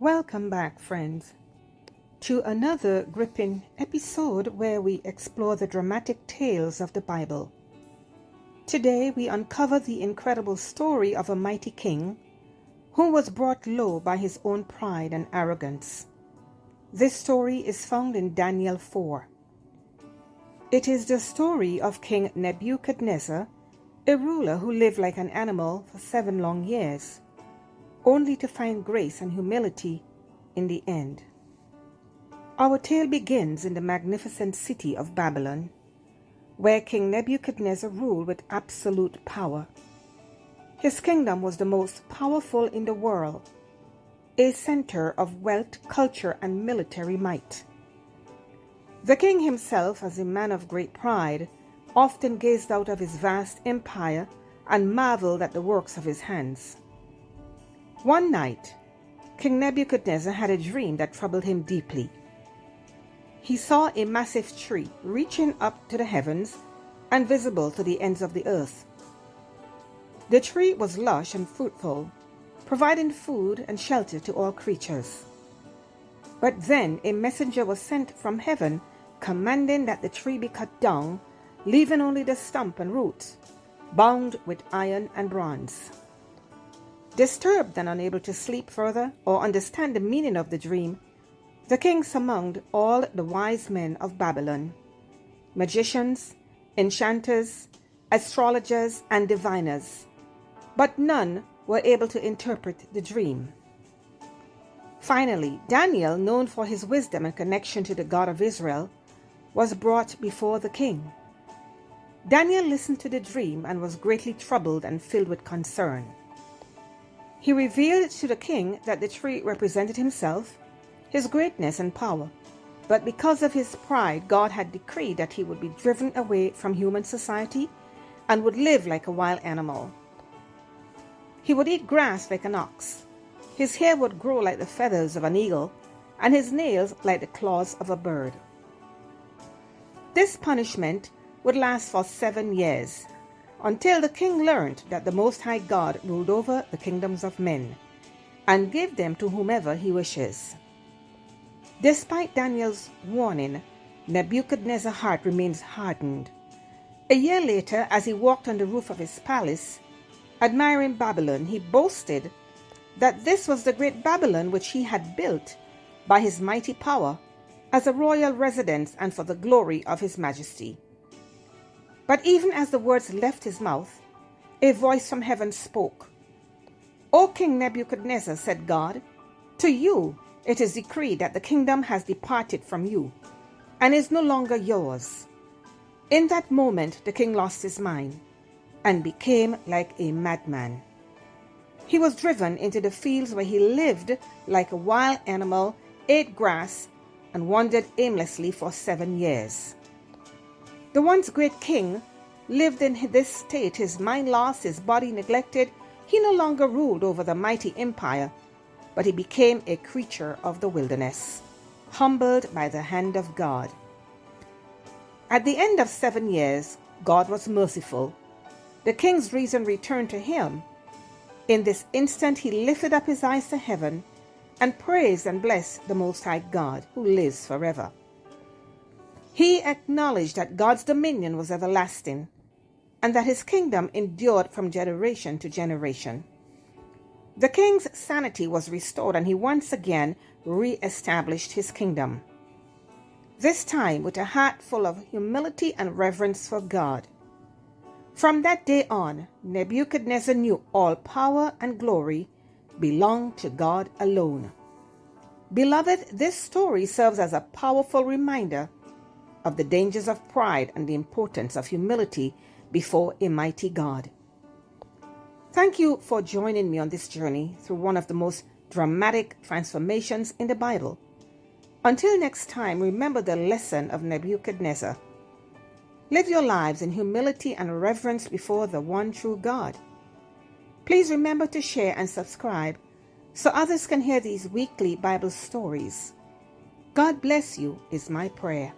Welcome back, friends, to another gripping episode where we explore the dramatic tales of the Bible. Today we uncover the incredible story of a mighty king who was brought low by his own pride and arrogance. This story is found in Daniel 4. It is the story of King Nebuchadnezzar, a ruler who lived like an animal for 7 long years, only to find grace and humility in the end. Our tale begins in the magnificent city of Babylon, where King Nebuchadnezzar ruled with absolute power. His kingdom was the most powerful in the world, a center of wealth, culture, and military might. The king himself, as a man of great pride, often gazed out of his vast empire and marveled at the works of his hands. One night, King Nebuchadnezzar had a dream that troubled him deeply. He saw a massive tree reaching up to the heavens and visible to the ends of the earth. The tree was lush and fruitful, providing food and shelter to all creatures. But then a messenger was sent from heaven commanding that the tree be cut down, leaving only the stump and roots, bound with iron and bronze. Disturbed and unable to sleep further or understand the meaning of the dream, the king summoned all the wise men of Babylon, magicians, enchanters, astrologers, and diviners, but none were able to interpret the dream. Finally, Daniel, known for his wisdom and connection to the God of Israel, was brought before the king. Daniel listened to the dream and was greatly troubled and filled with concern. He revealed to the king that the tree represented himself, his greatness and power, but because of his pride, God had decreed that he would be driven away from human society and would live like a wild animal. He would eat grass like an ox. His hair would grow like the feathers of an eagle, and his nails like the claws of a bird. This punishment would last for 7 years, until the king learned that the Most High God ruled over the kingdoms of men, and gave them to whomever he wishes. Despite Daniel's warning, Nebuchadnezzar's heart remains hardened. A year later, as he walked on the roof of his palace, admiring Babylon, he boasted that this was the great Babylon which he had built by his mighty power as a royal residence and for the glory of his majesty. But even as the words left his mouth, a voice from heaven spoke. "O King Nebuchadnezzar," said God, "to you it is decreed that the kingdom has departed from you and is no longer yours." In that moment the king lost his mind and became like a madman. He was driven into the fields where he lived like a wild animal, ate grass, and wandered aimlessly for 7 years. The once great king lived in this state, his mind lost, his body neglected. He no longer ruled over the mighty empire, but he became a creature of the wilderness, humbled by the hand of God. At the end of 7 years, God was merciful. The king's reason returned to him. In this instant, he lifted up his eyes to heaven and praised and blessed the Most High God, who lives forever. He acknowledged that God's dominion was everlasting and that his kingdom endured from generation to generation. The king's sanity was restored and he once again re-established his kingdom, this time with a heart full of humility and reverence for God. From that day on, Nebuchadnezzar knew all power and glory belonged to God alone. Beloved, this story serves as a powerful reminder of the dangers of pride and the importance of humility before a mighty God. Thank you for joining me on this journey through one of the most dramatic transformations in the Bible. Until next time, remember the lesson of Nebuchadnezzar. Live your lives in humility and reverence before the one true God. Please remember to share and subscribe so others can hear these weekly Bible stories. God bless you is my prayer.